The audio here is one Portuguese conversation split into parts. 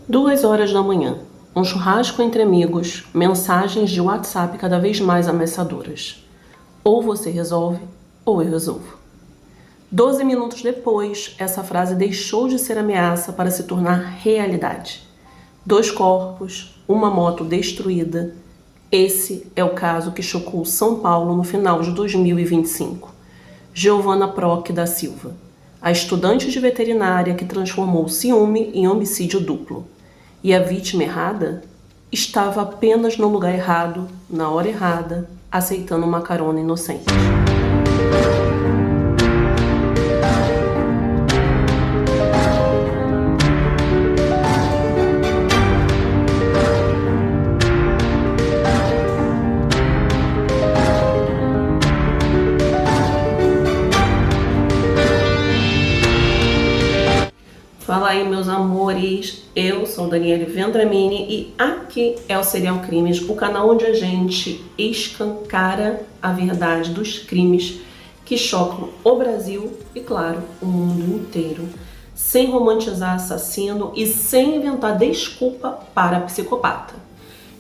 2 horas da manhã, um churrasco entre amigos, mensagens de WhatsApp cada vez mais ameaçadoras. Ou você resolve, ou eu resolvo. 12 minutos depois, essa frase deixou de ser ameaça para se tornar realidade. 2 corpos, uma moto destruída. Esse é o caso que chocou São Paulo no final de 2025. Giovana Proch da Silva, a estudante de veterinária que transformou o ciúme em homicídio duplo. E a vítima errada estava apenas no lugar errado, na hora errada, aceitando uma carona inocente. Fala aí, meus amores, eu sou Daniele Vendramini e aqui é o Serial Crimes, o canal onde a gente escancara a verdade dos crimes que chocam o Brasil e, claro, o mundo inteiro, sem romantizar assassino e sem inventar desculpa para psicopata.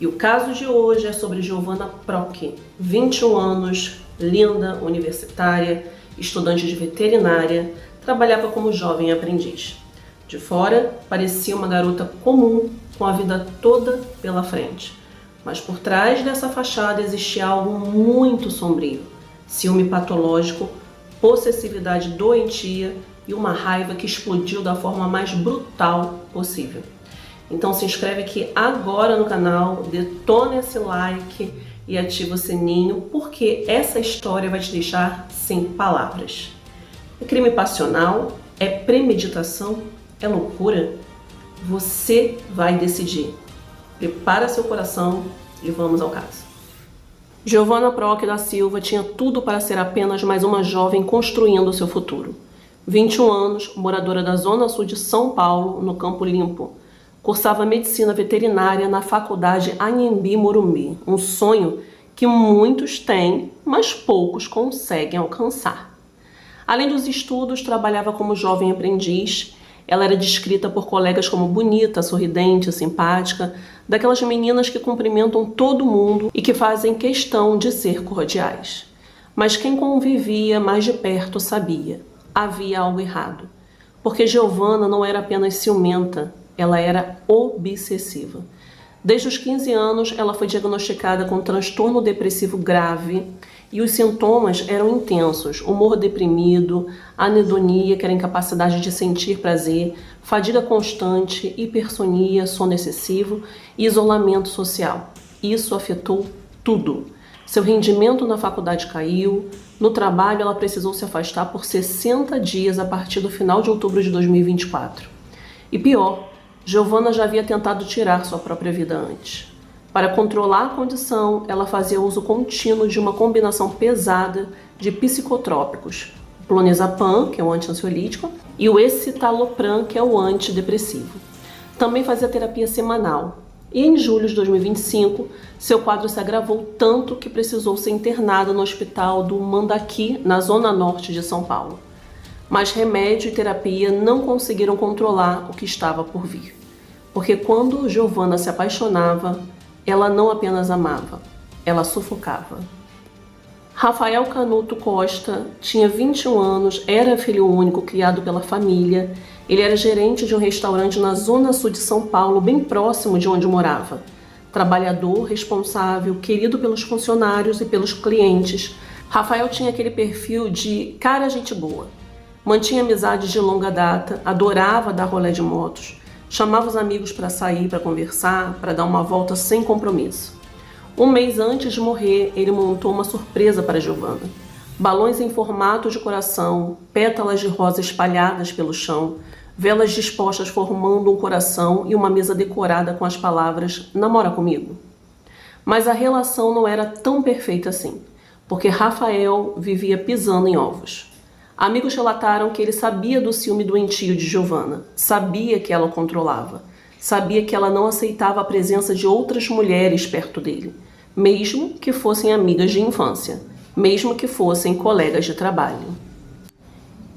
E o caso de hoje é sobre Giovana Proch, 21 anos, linda, universitária, estudante de veterinária, trabalhava como jovem aprendiz. De fora, parecia uma garota comum, com a vida toda pela frente. Mas por trás dessa fachada existia algo muito sombrio. Ciúme patológico, possessividade doentia e uma raiva que explodiu da forma mais brutal possível. Então se inscreve aqui agora no canal, detona esse like e ativa o sininho, porque essa história vai te deixar sem palavras. É crime passional? É premeditação? É loucura? Você vai decidir. Prepara seu coração e vamos ao caso. Giovana Proch da Silva tinha tudo para ser apenas mais uma jovem construindo seu futuro. 21 anos, moradora da zona sul de São Paulo, no Campo Limpo. Cursava medicina veterinária na faculdade Anhembi Morumbi, um sonho que muitos têm, mas poucos conseguem alcançar. Além dos estudos, trabalhava como jovem aprendiz. Ela era descrita por colegas como bonita, sorridente, simpática, daquelas meninas que cumprimentam todo mundo e que fazem questão de ser cordiais. Mas quem convivia mais de perto sabia, havia algo errado. Porque Giovana não era apenas ciumenta, ela era obsessiva. Desde os 15 anos, ela foi diagnosticada com transtorno depressivo grave e os sintomas eram intensos: humor deprimido, anedonia, que era incapacidade de sentir prazer, fadiga constante, hipersonia, sono excessivo e isolamento social. Isso afetou tudo. Seu rendimento na faculdade caiu, no trabalho ela precisou se afastar por 60 dias a partir do final de outubro de 2024. E pior, Giovana já havia tentado tirar sua própria vida antes. Para controlar a condição, ela fazia uso contínuo de uma combinação pesada de psicotrópicos, o clonazepam, que é o anti-ansiolítico, e o escitalopram, que é o antidepressivo. Também fazia terapia semanal. E em julho de 2025, seu quadro se agravou tanto que precisou ser internada no hospital do Mandaki, na zona norte de São Paulo. Mas remédio e terapia não conseguiram controlar o que estava por vir. Porque quando Giovana se apaixonava, ela não apenas amava, ela sufocava. Rafael Canuto Costa tinha 21 anos, era filho único, criado pela família. Ele era gerente de um restaurante na zona sul de São Paulo, bem próximo de onde morava. Trabalhador, responsável, querido pelos funcionários e pelos clientes. Rafael tinha aquele perfil de cara gente boa. Mantinha amizades de longa data, adorava dar rolê de motos. Chamava os amigos para sair, para conversar, para dar uma volta sem compromisso. Um mês antes de morrer, ele montou uma surpresa para Giovana. Balões em formato de coração, pétalas de rosa espalhadas pelo chão, velas dispostas formando um coração e uma mesa decorada com as palavras "namora comigo". Mas a relação não era tão perfeita assim, porque Rafael vivia pisando em ovos. Amigos relataram que ele sabia do ciúme doentio de Giovana, sabia que ela o controlava, sabia que ela não aceitava a presença de outras mulheres perto dele, mesmo que fossem amigas de infância, mesmo que fossem colegas de trabalho.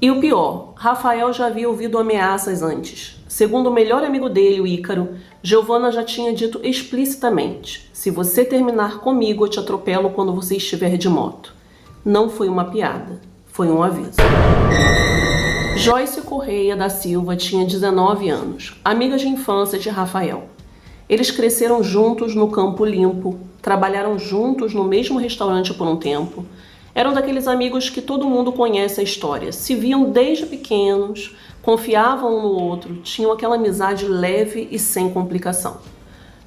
E o pior, Rafael já havia ouvido ameaças antes. Segundo o melhor amigo dele, o Ícaro, Giovanna já tinha dito explicitamente: se você terminar comigo, eu te atropelo quando você estiver de moto. Não foi uma piada, foi um aviso. Joyce Correia da Silva tinha 19 anos, amiga de infância de Rafael. Eles cresceram juntos no Campo Limpo, trabalharam juntos no mesmo restaurante por um tempo. Eram daqueles amigos que todo mundo conhece a história. Se viam desde pequenos, confiavam um no outro, tinham aquela amizade leve e sem complicação.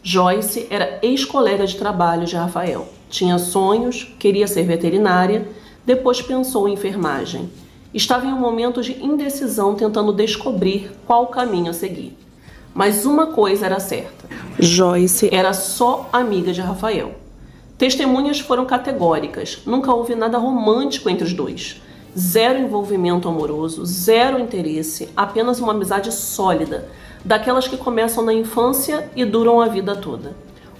Joyce era ex-colega de trabalho de Rafael. Tinha sonhos, queria ser veterinária, depois pensou em enfermagem. Estava em um momento de indecisão tentando descobrir qual caminho a seguir. Mas uma coisa era certa: Joyce era só amiga de Rafael. Testemunhas foram categóricas, nunca houve nada romântico entre os dois. Zero envolvimento amoroso, zero interesse, apenas uma amizade sólida, daquelas que começam na infância e duram a vida toda.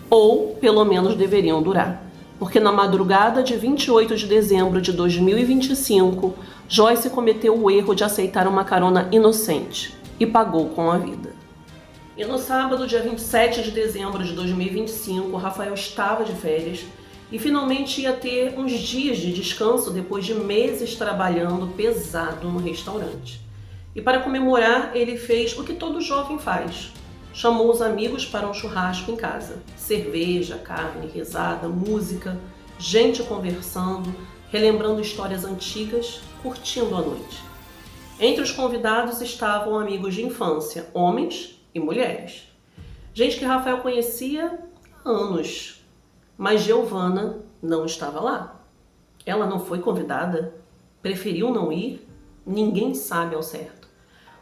Ou, pelo menos, deveriam durar. Porque na madrugada de 28 de dezembro de 2025, Joyce cometeu o erro de aceitar uma carona inocente e pagou com a vida. E no sábado, dia 27 de dezembro de 2025, Rafael estava de férias e finalmente ia ter uns dias de descanso depois de meses trabalhando pesado no restaurante. E para comemorar, ele fez o que todo jovem faz: chamou os amigos para um churrasco em casa. Cerveja, carne, risada, música, gente conversando, relembrando histórias antigas, curtindo a noite. Entre os convidados estavam amigos de infância, homens e mulheres. Gente que Rafael conhecia há anos, mas Giovanna não estava lá. Ela não foi convidada? Preferiu não ir? Ninguém sabe ao certo.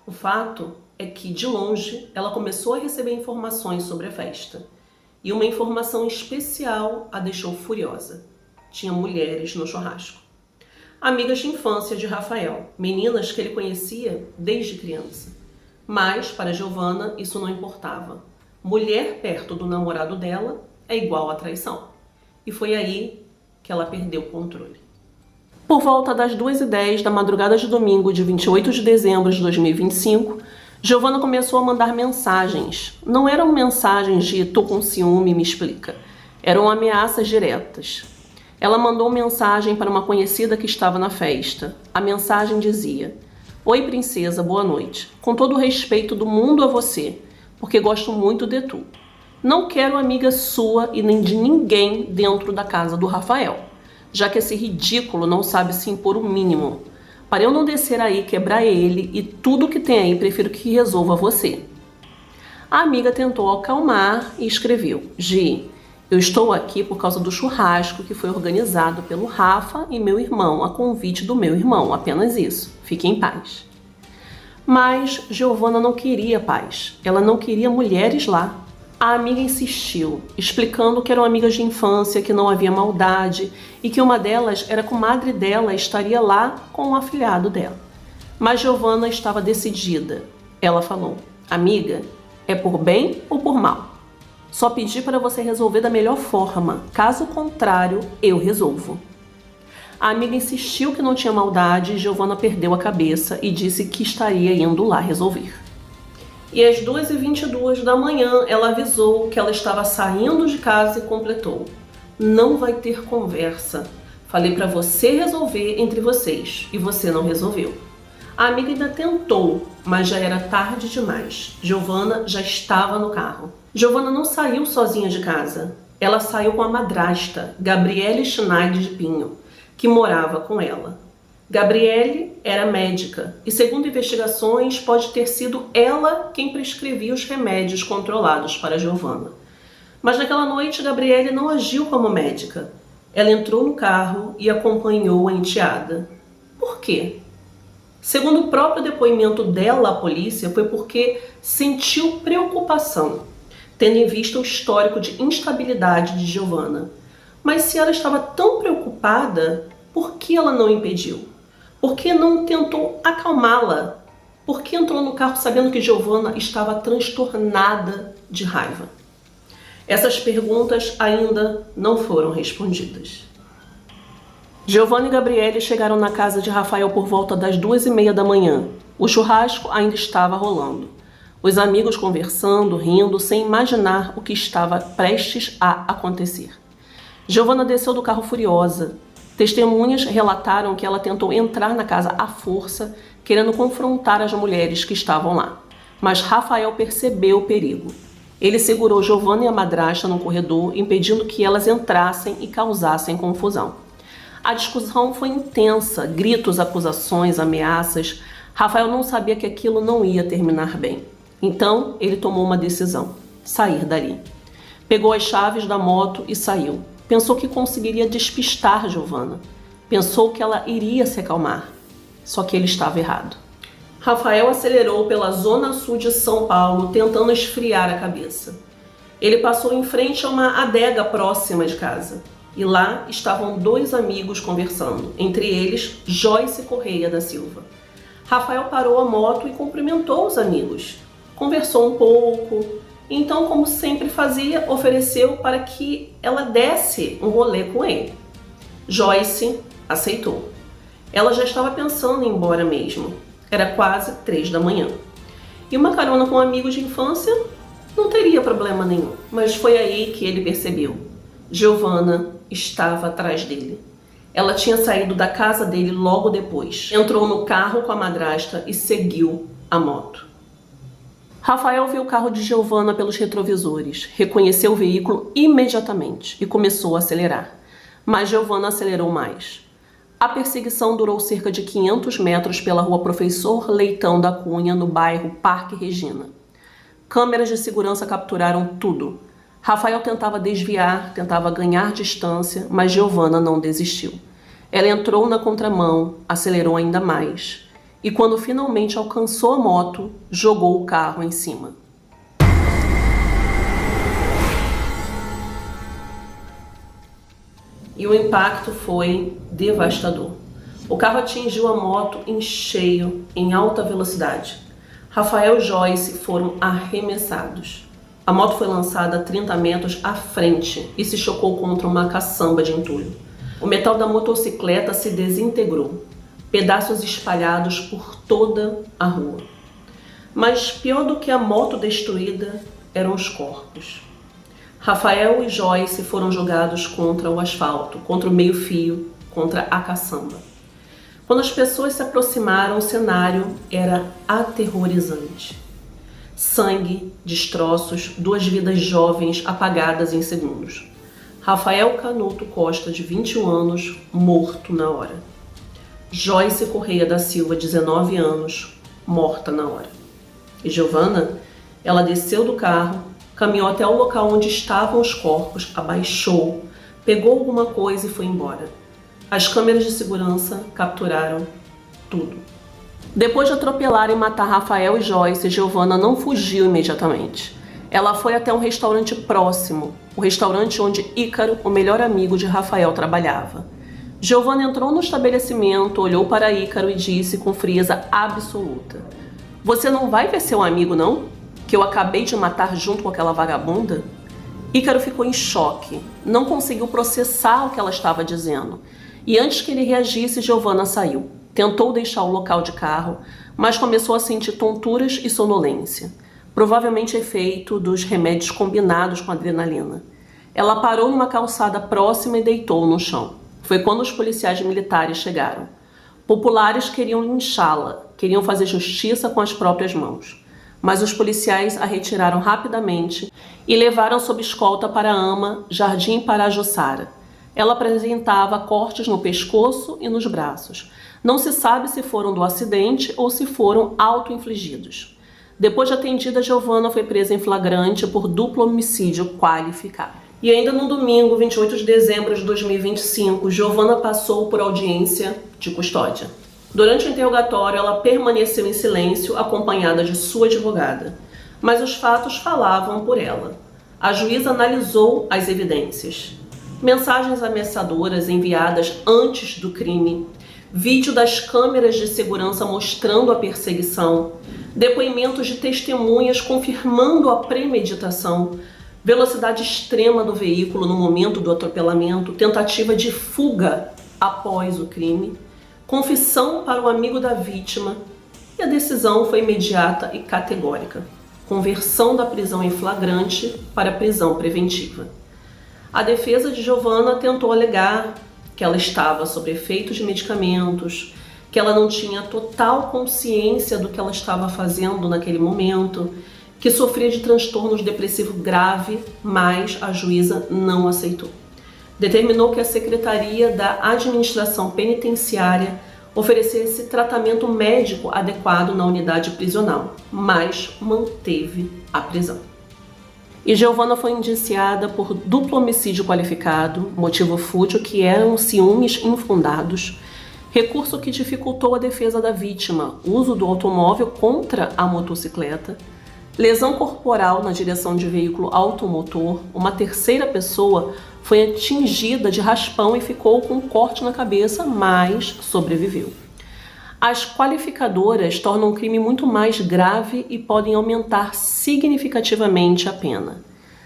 O fato é que, de longe, ela começou a receber informações sobre a festa. E uma informação especial a deixou furiosa. Tinha mulheres no churrasco. Amigas de infância de Rafael, meninas que ele conhecia desde criança. Mas, para Giovanna, isso não importava. Mulher perto do namorado dela é igual a traição. E foi aí que ela perdeu o controle. Por volta das 2h10 da madrugada de domingo, de 28 de dezembro de 2025, Giovanna começou a mandar mensagens. Não eram mensagens de "tô com ciúme, me explica". Eram ameaças diretas. Ela mandou mensagem para uma conhecida que estava na festa. A mensagem dizia: "Oi, princesa, boa noite. Com todo o respeito do mundo a você, porque gosto muito de tu. Não quero amiga sua e nem de ninguém dentro da casa do Rafael, já que esse ridículo não sabe se impor o mínimo. Para eu não descer aí, quebrar ele e tudo que tem aí, prefiro que resolva você." A amiga tentou acalmar e escreveu: "Gi, eu estou aqui por causa do churrasco que foi organizado pelo Rafa e meu irmão, a convite do meu irmão, apenas isso. Fique em paz." Mas Giovanna não queria paz. Ela não queria mulheres lá. A amiga insistiu, explicando que eram amigas de infância, que não havia maldade e que uma delas era comadre dela e estaria lá com o afilhado dela. Mas Giovanna estava decidida. Ela falou: "Amiga, é por bem ou por mal? Só pedi para você resolver da melhor forma. Caso contrário, eu resolvo." A amiga insistiu que não tinha maldade e Giovanna perdeu a cabeça e disse que estaria indo lá resolver. E às 2h22 da manhã, ela avisou que ela estava saindo de casa e completou: "Não vai ter conversa. Falei para você resolver entre vocês e você não resolveu." A amiga ainda tentou, mas já era tarde demais. Giovanna já estava no carro. Giovanna não saiu sozinha de casa. Ela saiu com a madrasta, Gabriele Schneider de Pinho, que morava com ela. Gabriele era médica e, segundo investigações, pode ter sido ela quem prescrevia os remédios controlados para Giovanna. Mas naquela noite, Gabriele não agiu como médica. Ela entrou no carro e acompanhou a enteada. Por quê? Segundo o próprio depoimento dela à polícia, foi porque sentiu preocupação, tendo em vista o histórico de instabilidade de Giovanna. Mas se ela estava tão preocupada, por que ela não impediu? Por que não tentou acalmá-la? Por que entrou no carro sabendo que Giovanna estava transtornada de raiva? Essas perguntas ainda não foram respondidas. Giovanna e Gabriele chegaram na casa de Rafael por volta das 2h30 da manhã. O churrasco ainda estava rolando. Os amigos conversando, rindo, sem imaginar o que estava prestes a acontecer. Giovanna desceu do carro furiosa. Testemunhas relataram que ela tentou entrar na casa à força, querendo confrontar as mulheres que estavam lá. Mas Rafael percebeu o perigo. Ele segurou Giovanna e a madrasta no corredor, impedindo que elas entrassem e causassem confusão. A discussão foi intensa, gritos, acusações, ameaças. Rafael não sabia que aquilo não ia terminar bem. Então, ele tomou uma decisão: sair dali. Pegou as chaves da moto e saiu. Pensou que conseguiria despistar Giovanna. Pensou que ela iria se acalmar. Só que ele estava errado. Rafael acelerou pela zona sul de São Paulo, tentando esfriar a cabeça. Ele passou em frente a uma adega próxima de casa. E lá estavam dois amigos conversando, entre eles Joyce Correia da Silva. Rafael parou a moto e cumprimentou os amigos. Conversou um pouco. Então, como sempre fazia, ofereceu para que ela desse um rolê com ele. Joyce aceitou. Ela já estava pensando em ir embora mesmo. Era quase 3 da manhã. E uma carona com um amigo de infância não teria problema nenhum. Mas foi aí que ele percebeu. Giovanna estava atrás dele. Ela tinha saído da casa dele logo depois. Entrou no carro com a madrasta e seguiu a moto. Rafael viu o carro de Giovanna pelos retrovisores, reconheceu o veículo imediatamente e começou a acelerar. Mas Giovanna acelerou mais. A perseguição durou cerca de 500 metros pela rua Professor Leitão da Cunha, no bairro Parque Regina. Câmeras de segurança capturaram tudo. Rafael tentava desviar, tentava ganhar distância, mas Giovanna não desistiu. Ela entrou na contramão, acelerou ainda mais. E quando finalmente alcançou a moto, jogou o carro em cima. E o impacto foi devastador. O carro atingiu a moto em cheio, em alta velocidade. Rafael e Joyce foram arremessados. A moto foi lançada a 30 metros à frente e se chocou contra uma caçamba de entulho. O metal da motocicleta se desintegrou. Pedaços espalhados por toda a rua. Mas pior do que a moto destruída eram os corpos. Rafael e Joyce foram jogados contra o asfalto, contra o meio-fio, contra a caçamba. Quando as pessoas se aproximaram, o cenário era aterrorizante. Sangue, destroços, 2 vidas jovens apagadas em segundos. Rafael Canuto Costa, de 21 anos, morto na hora. Joyce Correia da Silva, 19 anos, morta na hora. E Giovanna, ela desceu do carro, caminhou até o local onde estavam os corpos, abaixou, pegou alguma coisa e foi embora. As câmeras de segurança capturaram tudo. Depois de atropelar e matar Rafael e Joyce, Giovanna não fugiu imediatamente. Ela foi até um restaurante próximo, o restaurante onde Ícaro, o melhor amigo de Rafael, trabalhava. Giovanna entrou no estabelecimento, olhou para Ícaro e disse com frieza absoluta: "Você não vai ver seu amigo, não? Que eu acabei de matar junto com aquela vagabunda?" Ícaro ficou em choque, não conseguiu processar o que ela estava dizendo. E antes que ele reagisse, Giovanna saiu. Tentou deixar o local de carro, mas começou a sentir tonturas e sonolência. Provavelmente efeito dos remédios combinados com adrenalina. Ela parou numa calçada próxima e deitou no chão. Foi quando os policiais militares chegaram. Populares queriam linchá-la, queriam fazer justiça com as próprias mãos. Mas os policiais a retiraram rapidamente e levaram sob escolta para a AMA Jardim Parajussara. Ela apresentava cortes no pescoço e nos braços. Não se sabe se foram do acidente ou se foram auto-infligidos. Depois de atendida, Giovanna foi presa em flagrante por duplo homicídio qualificado. E ainda no domingo, 28 de dezembro de 2025, Giovanna passou por audiência de custódia. Durante o interrogatório, ela permaneceu em silêncio, acompanhada de sua advogada. Mas os fatos falavam por ela. A juíza analisou as evidências. Mensagens ameaçadoras enviadas antes do crime, vídeo das câmeras de segurança mostrando a perseguição, depoimentos de testemunhas confirmando a premeditação, velocidade extrema do veículo no momento do atropelamento, tentativa de fuga após o crime, confissão para o amigo da vítima, e a decisão foi imediata e categórica. conversão da prisão em flagrante para prisão preventiva. A defesa de Giovanna tentou alegar que ela estava sob efeitos de medicamentos, que ela não tinha total consciência do que ela estava fazendo naquele momento, que sofria de transtornos depressivo grave, mas a juíza não aceitou. Determinou que a Secretaria da Administração Penitenciária oferecesse tratamento médico adequado na unidade prisional, mas manteve a prisão. E Giovanna foi indiciada por duplo homicídio qualificado, motivo fútil que eram ciúmes infundados, recurso que dificultou a defesa da vítima, uso do automóvel contra a motocicleta, lesão corporal na direção de veículo automotor, uma terceira pessoa foi atingida de raspão e ficou com um corte na cabeça, mas sobreviveu. As qualificadoras tornam o crime muito mais grave e podem aumentar significativamente a pena.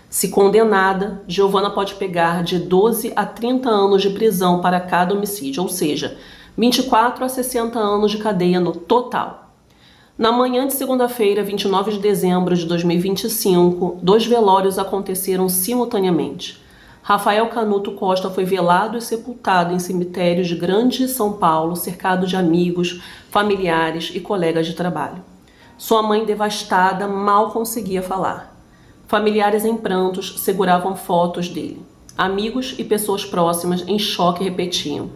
Se condenada, Giovanna pode pegar de 12 a 30 anos de prisão para cada homicídio, ou seja, 24 a 60 anos de cadeia no total. Na manhã de segunda-feira, 29 de dezembro de 2025, 2 velórios aconteceram simultaneamente. Rafael Canuto Costa foi velado e sepultado em cemitérios de Grande São Paulo, cercado de amigos, familiares e colegas de trabalho. Sua mãe, devastada, mal conseguia falar. Familiares em prantos seguravam fotos dele. Amigos e pessoas próximas em choque repetiam: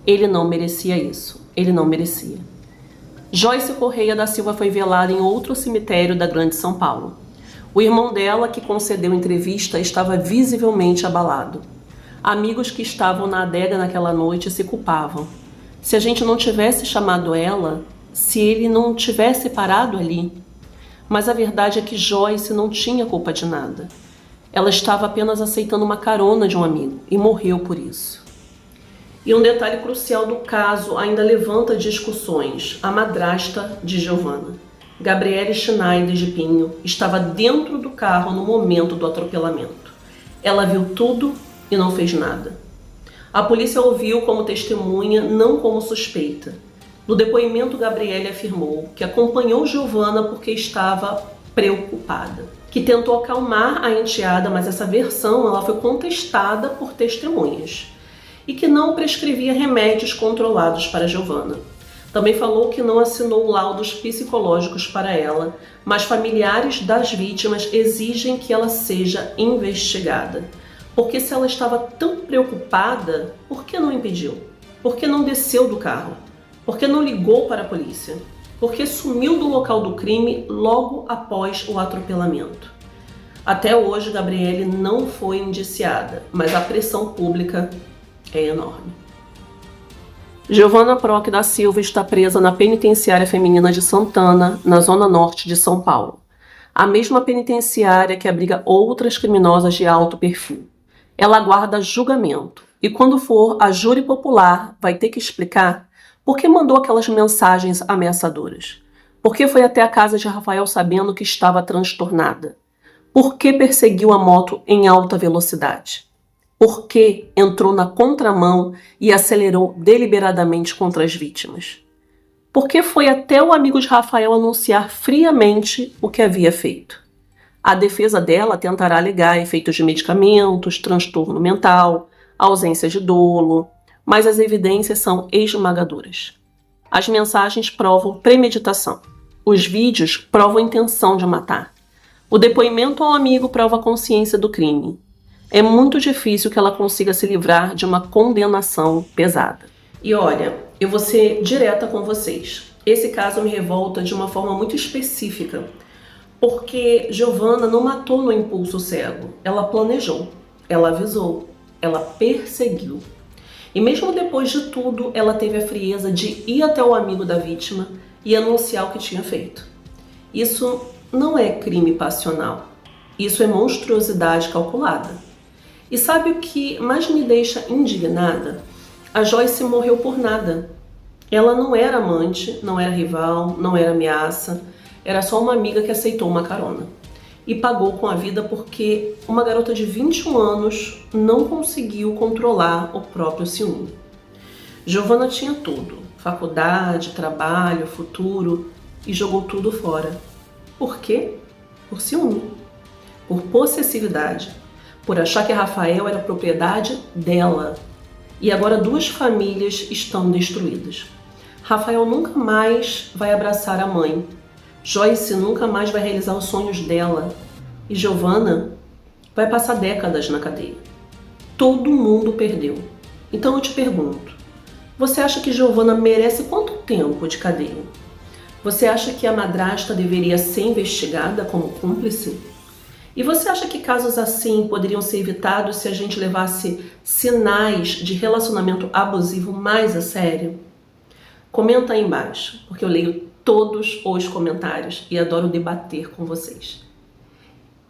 ele não merecia isso, ele não merecia. Joyce Correia da Silva foi velada em outro cemitério da Grande São Paulo. O irmão dela, que concedeu entrevista, estava visivelmente abalado. Amigos que estavam na adega naquela noite se culpavam. Se a gente não tivesse chamado ela, se ele não tivesse parado ali. Mas a verdade é que Joyce não tinha culpa de nada. Ela estava apenas aceitando uma carona de um amigo e morreu por isso. E um detalhe crucial do caso ainda levanta discussões: a madrasta de Giovanna, Gabriele Schneider de Pinho, estava dentro do carro no momento do atropelamento. Ela viu tudo e não fez nada. A polícia ouviu como testemunha, não como suspeita. No depoimento, Gabriele afirmou que acompanhou Giovanna porque estava preocupada, que tentou acalmar a enteada, mas essa versão ela foi contestada por testemunhas, e que não prescrevia remédios controlados para Giovanna. Também falou que não assinou laudos psicológicos para ela, mas familiares das vítimas exigem que ela seja investigada. Porque se ela estava tão preocupada, por que não impediu? Por que não desceu do carro? Por que não ligou para a polícia? Por que sumiu do local do crime logo após o atropelamento? Até hoje, Gabriele não foi indiciada, mas a pressão pública é enorme. Giovanna Proc da Silva está presa na Penitenciária Feminina de Santana, na zona norte de São Paulo. A mesma penitenciária que abriga outras criminosas de alto perfil. Ela aguarda julgamento e quando for a júri popular vai ter que explicar por que mandou aquelas mensagens ameaçadoras. Por que foi até a casa de Rafael sabendo que estava transtornada? Por que perseguiu a moto em alta velocidade? Por que entrou na contramão e acelerou deliberadamente contra as vítimas? Por que foi até o amigo de Rafael anunciar friamente o que havia feito? A defesa dela tentará alegar efeitos de medicamentos, transtorno mental, ausência de dolo, mas as evidências são esmagadoras. As mensagens provam premeditação. Os vídeos provam intenção de matar. O depoimento ao amigo prova a consciência do crime. É muito difícil que ela consiga se livrar de uma condenação pesada. E olha, eu vou ser direta com vocês. Esse caso me revolta de uma forma muito específica, porque Giovanna não matou no impulso cego. Ela planejou, ela avisou, ela perseguiu. E mesmo depois de tudo, ela teve a frieza de ir até o amigo da vítima e anunciar o que tinha feito. Isso não é crime passional. Isso é monstruosidade calculada. E sabe o que mais me deixa indignada? A Joyce morreu por nada. Ela não era amante, não era rival, não era ameaça. Era só uma amiga que aceitou uma carona. E pagou com a vida porque uma garota de 21 anos não conseguiu controlar o próprio ciúme. Giovanna tinha tudo. Faculdade, trabalho, futuro. E jogou tudo fora. Por quê? Por ciúme, por possessividade, por achar que a Rafael era propriedade dela. E agora 2 famílias estão destruídas. Rafael nunca mais vai abraçar a mãe. Joyce nunca mais vai realizar os sonhos dela. E Giovanna vai passar décadas na cadeia. Todo mundo perdeu. Então eu te pergunto, você acha que Giovanna merece quanto tempo de cadeia? Você acha que a madrasta deveria ser investigada como cúmplice? E você acha que casos assim poderiam ser evitados se a gente levasse sinais de relacionamento abusivo mais a sério? Comenta aí embaixo, porque eu leio todos os comentários e adoro debater com vocês.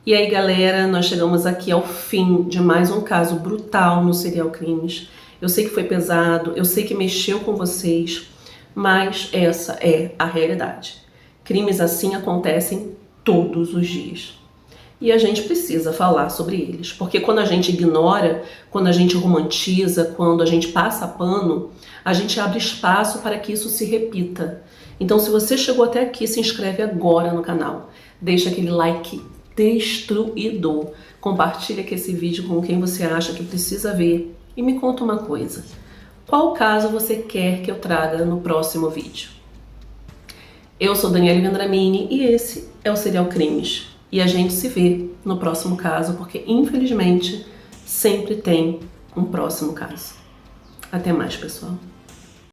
E aí, galera, nós chegamos aqui ao fim de mais um caso brutal no Serial Crimes. Eu sei que foi pesado, eu sei que mexeu com vocês, mas essa é a realidade. Crimes assim acontecem todos os dias. E a gente precisa falar sobre eles, porque quando a gente ignora, quando a gente romantiza, quando a gente passa pano, a gente abre espaço para que isso se repita. Então, se você chegou até aqui, se inscreve agora no canal. Deixa aquele like destruidor. Compartilha aqui esse vídeo com quem você acha que precisa ver. E me conta uma coisa. Qual caso você quer que eu traga no próximo vídeo? Eu sou Daniele Vendramini e esse é o Serial Crimes. E a gente se vê no próximo caso, porque infelizmente sempre tem um próximo caso. Até mais, pessoal.